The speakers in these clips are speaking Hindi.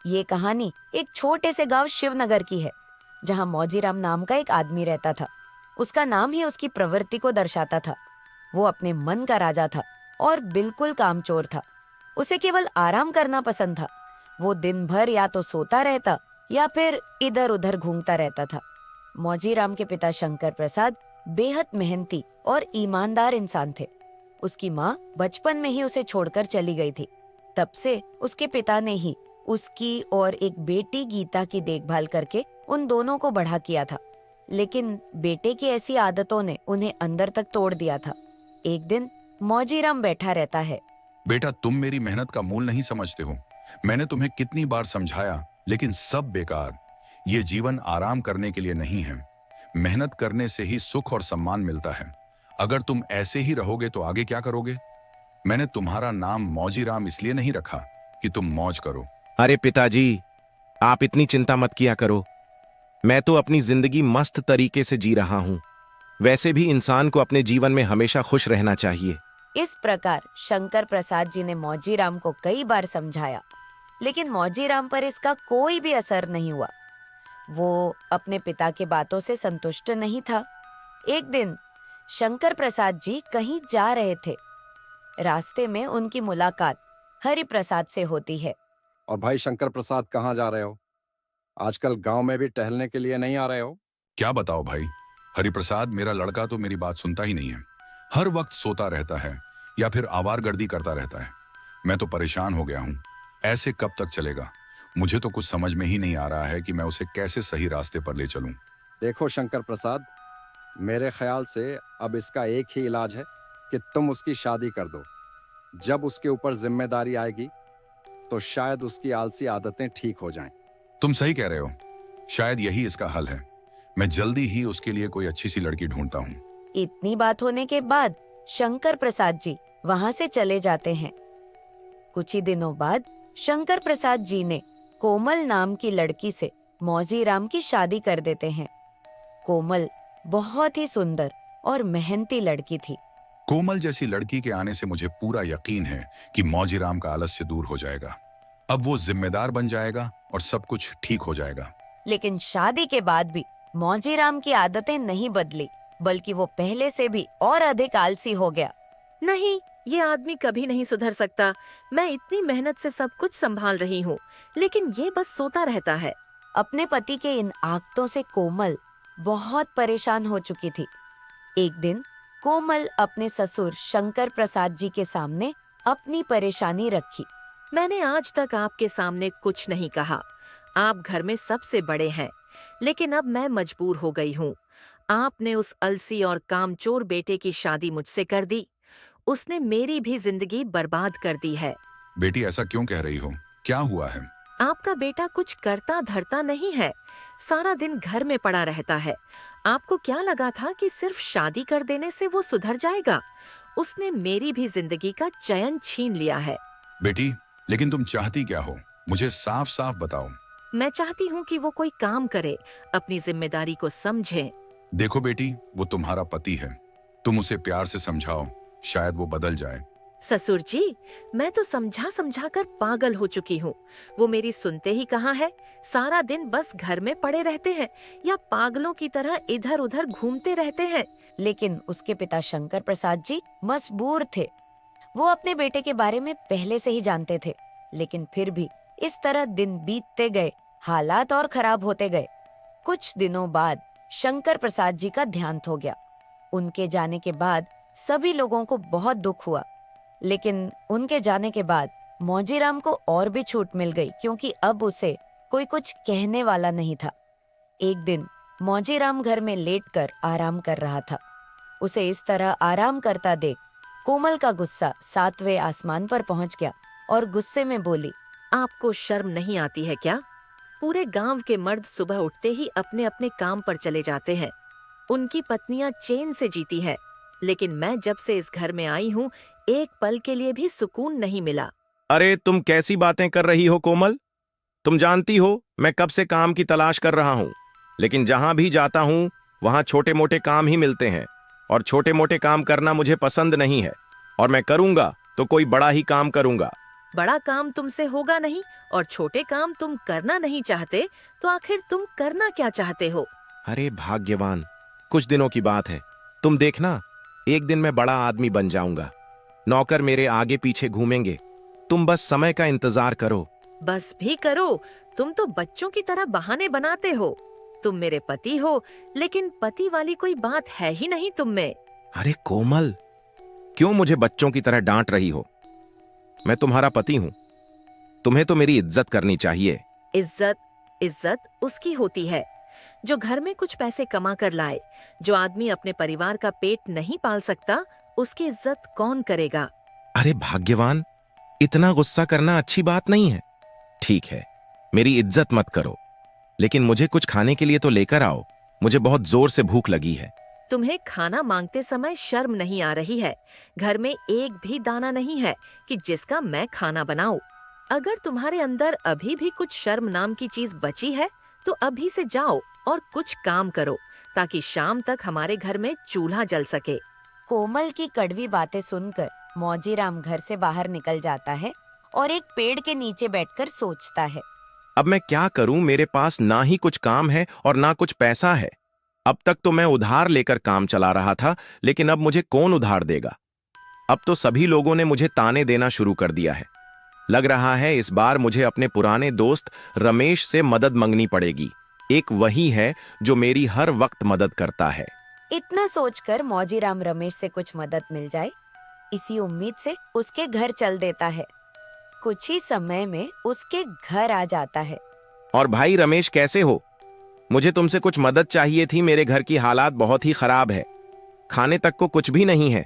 ये कहानी एक छोटे से गांव शिवनगर की है, जहां मौजीराम नाम का एक आदमी रहता था। उसका नाम ही उसकी प्रवृत्ति को दर्शाता था। वो अपने मन का राजा था और बिल्कुल कामचोर था। उसे केवल आराम करना पसंद था। वो दिन भर या तो सोता रहता या फिर इधर उधर घूमता रहता था। मौजीराम के पिता शंकर प्रसाद बेहद मेहनती और ईमानदार इंसान थे। उसकी माँ बचपन में ही उसे छोड़कर चली गई थी। तब से उसके पिता ने ही उसकी और एक बेटी गीता की देखभाल करके उन दोनों को बड़ा किया था। लेकिन बेटे की ऐसी आदतों ने उन्हें अंदर तक तोड़ दिया था। एक दिन मौजीराम बैठा रहता है। बेटा, तुम मेरी मेहनत का मूल नहीं समझते हो। मैंने तुम्हें कितनी बार समझाया, लेकिन सब बेकार। ये जीवन आराम करने के लिए नहीं है। मेहनत करने से ही सुख और सम्मान मिलता है। अगर तुम ऐसे ही रहोगे तो आगे क्या करोगे? मैंने तुम्हारा नाम मौजीराम इसलिए नहीं रखा कि तुम मौज करो। अरे पिताजी, आप इतनी चिंता मत किया करो। मैं तो अपनी जिंदगी मस्त तरीके से जी रहा हूँ। वैसे भी इंसान को अपने जीवन में हमेशा खुश रहना चाहिए। इस प्रकार शंकर प्रसाद जी ने मौजीराम को कई बार समझाया, लेकिन मौजीराम पर इसका कोई भी असर नहीं हुआ। वो अपने पिता के बातों से संतुष्ट नहीं था। एक दिन शंकर प्रसाद जी कहीं जा रहे थे। रास्ते में उनकी मुलाकात हरि प्रसाद से होती है। और भाई शंकर प्रसाद, कहाँ जा रहे हो? आजकल गांव में भी टहलने के लिए नहीं आ रहे हो? क्या बताओ भाई, हरिप्रसाद मेरा लड़का तो मेरी बात सुनता ही नहीं है। हर वक्त सोता रहता है या फिर आवारगर्दी करता रहता है। मैं तो परेशान हो गया हूँ। ऐसे कब तक चलेगा? मुझे तो कुछ समझ में ही नहीं आ रहा है कि मैं उसे कैसे सही रास्ते पर ले चलूं। देखो शंकर प्रसाद, मेरे ख्याल से अब इसका एक ही इलाज है कि तुम उसकी शादी कर दो। जब उसके ऊपर जिम्मेदारी आएगी तो शायद उसकी आलसी आदतें ठीक हो जाएं। तुम सही कह रहे हो। शायद यही इसका हल है। मैं जल्दी ही उसके लिए कोई अच्छी सी लड़की ढूंढता हूँ। इतनी बात होने के बाद शंकर प्रसाद जी वहां से चले जाते हैं। कुछ ही दिनों बाद शंकर प्रसाद जी ने कोमल नाम की लड़की से मौजीराम की शादी कर देते हैं। कोमल बहुत ही सुंदर और मेहनती लड़की थी। कोमल जैसी लड़की के आने से मुझे पूरा यकीन है कि मौजीराम का आलस्य दूर हो जाएगा। अब वो जिम्मेदार बन जाएगा और सब कुछ ठीक हो जाएगा। लेकिन शादी के बाद भी मौजीराम की आदतें नहीं बदली, बल्कि वो पहले से भी और अधिक आलसी हो गया। नहीं, ये आदमी कभी नहीं सुधर सकता। मैं इतनी मेहनत से सब कुछ संभाल रही हूँ, लेकिन ये बस सोता रहता है। अपने पति के इन आदतों से कोमल बहुत परेशान हो चुकी थी। एक दिन कोमल अपने ससुर शंकर प्रसाद जी के सामने अपनी परेशानी रखी। मैंने आज तक आपके सामने कुछ नहीं कहा। आप घर में सबसे बड़े हैं, लेकिन अब मैं मजबूर हो गई हूँ। आपने उस अलसी और कामचोर बेटे की शादी मुझसे कर दी। उसने मेरी भी जिंदगी बर्बाद कर दी है। बेटी, ऐसा क्यों कह रही हो? क्या हुआ है? आपका बेटा कुछ करता धरता नहीं है। सारा दिन घर में पड़ा रहता है। आपको क्या लगा था कि सिर्फ शादी कर देने से वो सुधर जाएगा? उसने मेरी भी जिंदगी का चैन छीन लिया है। बेटी, लेकिन तुम चाहती क्या हो? मुझे साफ साफ बताओ। मैं चाहती हूँ कि वो कोई काम करे, अपनी जिम्मेदारी को समझे। देखो बेटी, वो तुम्हारा पति है। तुम उसे प्यार से समझाओ, शायद वो बदल जाए। ससुर जी, मैं तो समझा समझा कर पागल हो चुकी हूँ। वो मेरी सुनते ही कहाँ है। सारा दिन बस घर में पड़े रहते हैं या पागलों की तरह इधर उधर घूमते रहते हैं। लेकिन उसके पिता शंकर प्रसाद जी मजबूर थे। वो अपने बेटे के बारे में पहले से ही जानते थे, लेकिन फिर भी इस तरह दिन बीतते गए, हालात और खराब होते गए। कुछ दिनों बाद शंकर प्रसाद जी का देहांत हो गया। उनके जाने के बाद सभी लोगों को बहुत दुख हुआ, लेकिन उनके जाने के बाद मौजीराम को और भी छूट मिल गई, क्योंकि अब उसे कोई कुछ कहने वाला नहीं था। एक दिन मौजीराम घर में लेटकर आराम कर रहा था। उसे इस तरह आराम करता देख कोमल का गुस्सा 7वें आसमान पर पहुंच गया और गुस्से में बोली, आपको शर्म नहीं आती है क्या? पूरे गांव के मर्द सुबह उठते ही अपने अपने काम पर चले जाते हैं। उनकी पत्नियां चैन से जीती है, लेकिन मैं जब से इस घर में आई हूँ, एक पल के लिए भी सुकून नहीं मिला। अरे तुम कैसी बातें कर रही हो कोमल? तुम जानती हो मैं कब से काम की तलाश कर रहा हूँ, लेकिन जहां भी जाता हूँ वहां छोटे मोटे काम ही मिलते हैं, और छोटे मोटे काम करना मुझे पसंद नहीं है। और मैं करूंगा तो कोई बड़ा ही काम करूंगा। बड़ा काम तुमसे होगा नहीं और छोटे काम तुम करना नहीं चाहते, तो आखिर तुम करना क्या चाहते हो? अरे भाग्यवान, कुछ दिनों की बात है। तुम देखना, एक दिन मैं बड़ा आदमी बन जाऊंगा। नौकर मेरे आगे पीछे घूमेंगे। तुम बस समय का इंतजार करो। बस भी करो, तुम तो बच्चों की तरह बहाने बनाते हो। तुम मेरे पति हो, लेकिन पति वाली कोई बात है ही नहीं तुम में। अरे कोमल, क्यों मुझे बच्चों की तरह डांट रही हो? मैं तुम्हारा पति हूं। तुम्हें तो मेरी इज्जत करनी चाहिए। इज्जत इज्जत उसकी होती है जो घर में कुछ पैसे कमा कर लाए। जो आदमी अपने परिवार का पेट नहीं पाल सकता, उसकी इज्जत कौन करेगा? अरे भाग्यवान, इतना गुस्सा करना अच्छी बात नहीं है। ठीक है, मेरी इज्जत मत करो, लेकिन मुझे कुछ खाने के लिए तो लेकर आओ। मुझे बहुत जोर से भूख लगी है। तुम्हें खाना मांगते समय शर्म नहीं आ रही है? घर में एक भी दाना नहीं है कि जिसका मैं खाना बनाऊं। अगर तुम्हारे अंदर अभी भी कुछ शर्म नाम की चीज बची है, तो अभी से जाओ और कुछ काम करो, ताकि शाम तक हमारे घर में चूल्हा जल सके। कोमल की कड़वी बातें सुनकर मौजीराम घर से बाहर निकल जाता है और एक पेड़ के नीचे बैठकर सोचता है। अब मैं क्या करूं? मेरे पास ना ही कुछ काम है और ना कुछ पैसा है। अब तक तो मैं उधार लेकर काम चला रहा था, लेकिन अब मुझे कौन उधार देगा? अब तो सभी लोगों ने मुझे ताने देना शुरू कर दिया है। लग रहा है इस बार मुझे अपने पुराने दोस्त रमेश से मदद मांगनी पड़ेगी। एक वही है जो मेरी हर वक्त मदद करता है। इतना सोचकर मौजीराम रमेश से कुछ मदद मिल जाए, इसी उम्मीद से उसके घर चल देता है। कुछ ही समय में उसके घर आ जाता है। और भाई रमेश, कैसे हो? मुझे तुमसे कुछ मदद चाहिए थी। मेरे घर की हालात बहुत ही खराब है। खाने तक को कुछ भी नहीं है।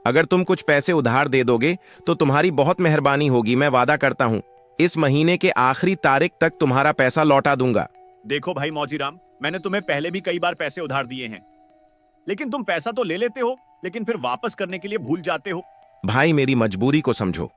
अगर तुम कुछ पैसे उधार दे दोगे तो तुम्हारी बहुत मेहरबानी होगी। मैं वादा करता हूँ, इस महीने के आखिरी तारीख तक तुम्हारा पैसा लौटा दूंगा। देखो भाई मौजीराम, मैंने तुम्हें पहले भी कई बार पैसे उधार दिए हैं, लेकिन तुम पैसा तो ले लेते हो, लेकिन फिर वापस करने के लिए भूल जाते हो। भाई, मेरी मजबूरी को समझो।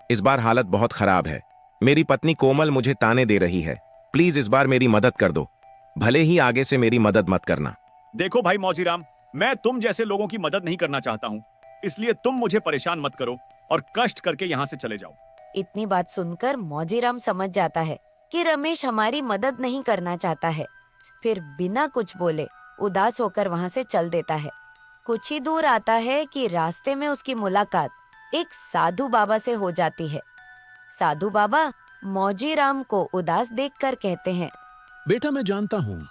इस बार हालत बहुत खराब है। मेरी पत्नी कोमल मुझे ताने दे रही है। प्लीज इस बार मेरी मदद कर दो। भले ही आगे से मेरी मदद मत करना। देखो भाई मौजीराम, मैं तुम जैसे लोगों की मदद नहीं करना चाहता हूँ, इसलिए तुम मुझे परेशान मत करो और कष्ट करके यहाँ से चले जाओ। इतनी बात सुनकर मौजीराम समझ जाता है कि रमेश हमारी मदद नहीं करना चाहता है। फिर बिना कुछ बोले उदास होकर वहाँ से चल देता है। कुछ ही दूर आता है कि रास्ते में उसकी मुलाकात एक साधु बाबा से हो जाती है। साधु बाबा मौजीराम को उदास देखकर कहते हैं, बेटा, मैं जानता हूँ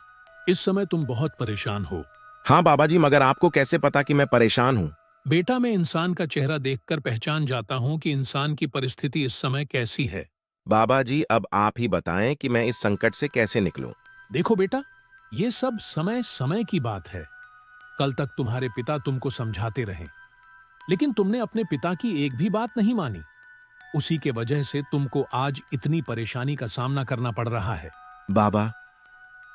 इस समय तुम बहुत परेशान हो। हाँ बाबा जी, मगर आपको कैसे पता कि मैं परेशान हूँ? बेटा, मैं इंसान का चेहरा देखकर पहचान जाता हूँ कि इंसान की परिस्थिति इस समय कैसी है। बाबा जी, अब आप ही बताएं कि मैं इस संकट से कैसे निकलूं। देखो बेटा, ये सब समय समय की बात है। कल तक तुम्हारे पिता तुमको समझाते रहे, लेकिन तुमने अपने पिता की एक भी बात नहीं मानी। उसी के वजह से तुमको आज इतनी परेशानी का सामना करना पड़ रहा है। बाबा,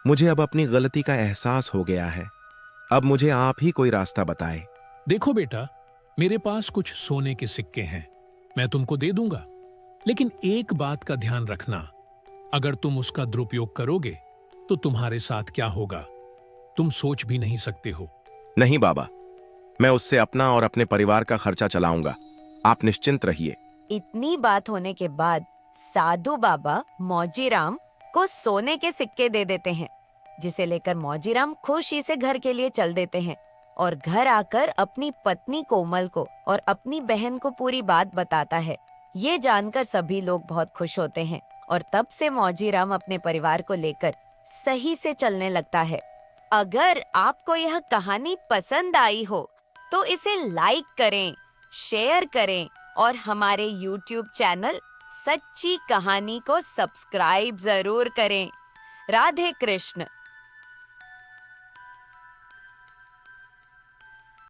मुझे अब अपनी गलती का एहसास हो गया है। अब मुझे आप ही कोई रास्ता बताएं। देखो बेटा, मेरे पास कुछ सोने के सिक्के हैं, मैं तुमको दे दूंगा, लेकिन एक बात का ध्यान रखना, अगर तुम उसका दुरुपयोग करोगे तो तुम्हारे साथ क्या होगा तुम सोच भी नहीं सकते हो। नहीं बाबा, मैं उससे अपना और अपने परिवार का खर्चा चलाऊंगा। आप निश्चिंत रहिए। इतनी बात होने के बाद साधु बाबा मौजीराम को सोने के सिक्के दे देते हैं, जिसे लेकर मौजीराम खुशी से घर के लिए चल देते हैं और घर आकर अपनी पत्नी कोमल को और अपनी बहन को पूरी बात बताता है। ये जानकर सभी लोग बहुत खुश होते हैं और तब से मौजीराम अपने परिवार को लेकर सही से चलने लगता है। अगर आपको यह कहानी पसंद आई हो तो इसे लाइक करें, शेयर करें और हमारे YouTube चैनल सच्ची कहानी को सब्सक्राइब जरूर करें। राधे कृष्ण।